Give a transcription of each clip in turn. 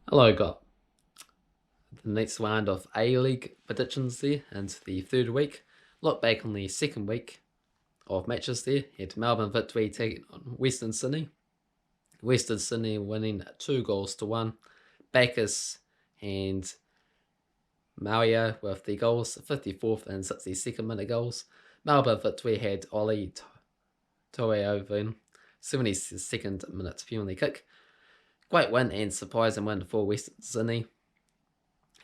Hello, got the next round of A-League predictions there into the third week. Look back on the second week of matches there. Had Melbourne victory taking on Western Sydney. Western Sydney winning 2-1. Bacchus and Mario with the goals, 54th and 62nd minute goals. Melbourne victory had Ollie Toeoven, 72nd minute penalty kick. Great win and surprising win for Western Sydney.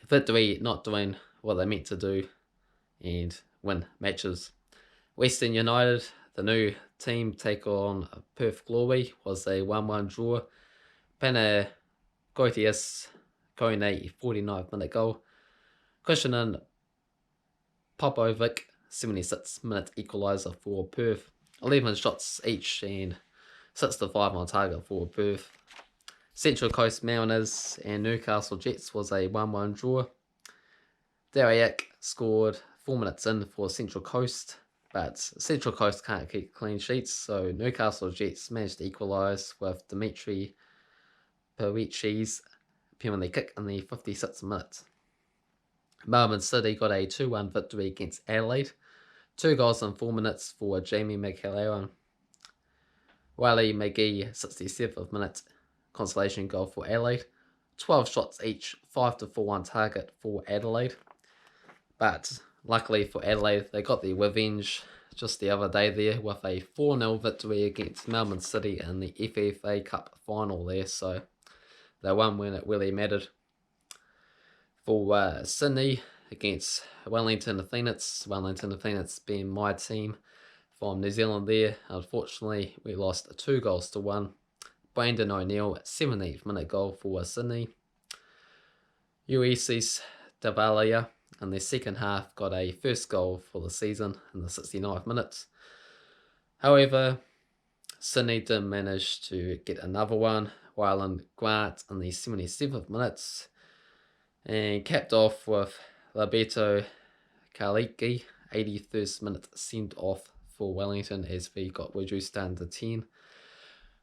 Victory not doing what they meant to do and win matches. Western United, the new team, take on Perth Glory, was a 1-1 draw. Pana Goitius scoring a 49th minute goal. Christian Popovic, 76th minute equaliser for Perth. 11 shots each and 6 to 5 on target for Perth. Central Coast Mariners and Newcastle Jets was a 1-1 draw. Dariak scored 4 minutes in for Central Coast, but Central Coast can't keep clean sheets, so Newcastle Jets managed to equalise with Dimitri Parici's penalty kick in the 56th minute. Melbourne City got a 2-1 victory against Adelaide. 2 goals in 4 minutes for Jamie McAlaren. Wiley McGee, 67th minute consolation goal for Adelaide. 12 shots each, 5 to 4 on target for Adelaide. But luckily for Adelaide, they got their revenge just the other day there with a 4-0 victory against Melbourne City in the FFA Cup final there. So they won when it really mattered. For Sydney against Wellington Phoenix. Wellington Phoenix being my team from New Zealand there. Unfortunately, we lost 2-1. Brandon O'Neill, 17th minute goal for Sydney. Ulysses Davalia in the second half got a first goal for the season in the 69th minute. However, Sydney did manage to get another one, Wyland Grant in the 77th minute, and capped off with Roberto Kaliki, 81st minute sent off for Wellington as we got reduced down to 10.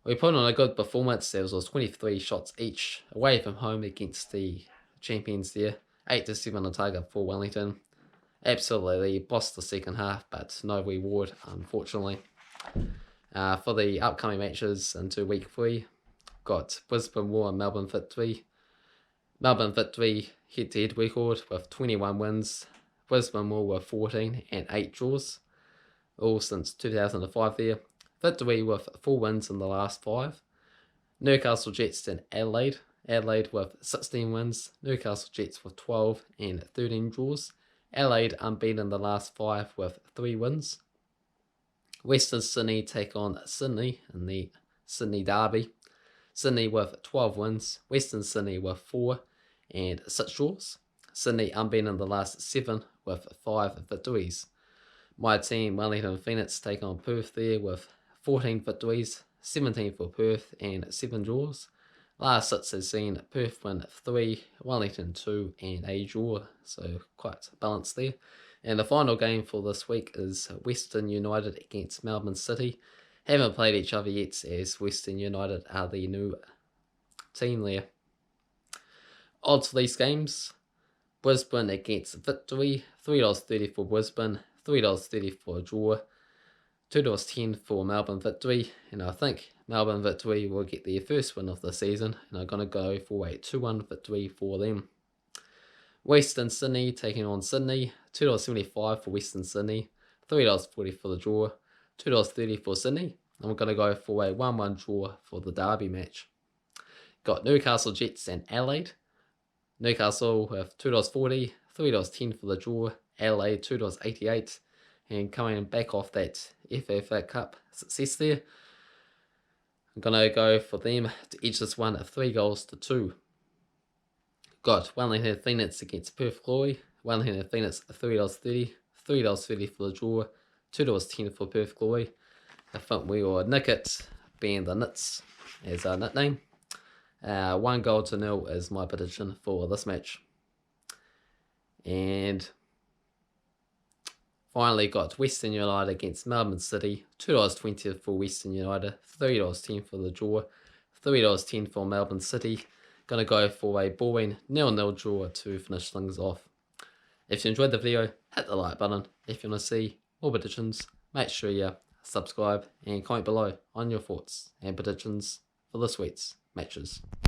We put on a good performance. There was 23 shots each away from home against the champions there. 8 to 7 on target for Wellington. Absolutely bossed the second half, but no reward, unfortunately. For the upcoming matches into week 3, got Brisbane War and Melbourne Victory. Melbourne Victory head-to-head record with 21 wins. Brisbane War with 14 and 8 draws, all since 2005 there. Victory with 4 wins in the last 5. Newcastle Jets and Adelaide. Adelaide with 16 wins. Newcastle Jets with 12 and 13 draws. Adelaide unbeaten in the last 5 with 3 wins. Western Sydney take on Sydney in the Sydney Derby. Sydney with 12 wins. Western Sydney with 4 and 6 draws. Sydney unbeaten in the last 7 with 5 victories. My team, Wellington Phoenix, take on Perth there with 14 victories, 17 for Perth and 7 draws. Last 6 has seen Perth win 3, Wellington 2 and a draw, so quite balanced there. And the final game for this week is Western United against Melbourne City. Haven't played each other yet as Western United are the new team there. Odds for these games: Brisbane against Victory, $3.30 for Brisbane, $3.30 for a draw, $2.10 for Melbourne Victory, and I think Melbourne Victory will get their first win of the season, and I'm going to go for a 2-1 victory for them. Western Sydney taking on Sydney, $2.75 for Western Sydney, $3.40 for the draw, $2.30 for Sydney. I'm going to go for a 1-1 draw for the derby match. Got Newcastle Jets and Adelaide. Newcastle with $2.40, $3.10 for the draw, Adelaide $2.88, and coming back off that FFA Cup success there, I'm going to go for them to edge this one at 3-2. Got Wellington Phoenix against Perth Glory. Wellington Phoenix $3.30, $3.30 for the draw, $2.10 for Perth Glory. I think we will nick it, being the Nits as our nickname. 1-0 is my prediction for this match. And finally got Western United against Melbourne City, $2.20 for Western United, $3.10 for the draw, $3.10 for Melbourne City. Gonna go for a boring 0-0 draw to finish things off. If you enjoyed the video, hit the like button. If you want to see more predictions, make sure you subscribe and comment below on your thoughts and predictions for this week's matches.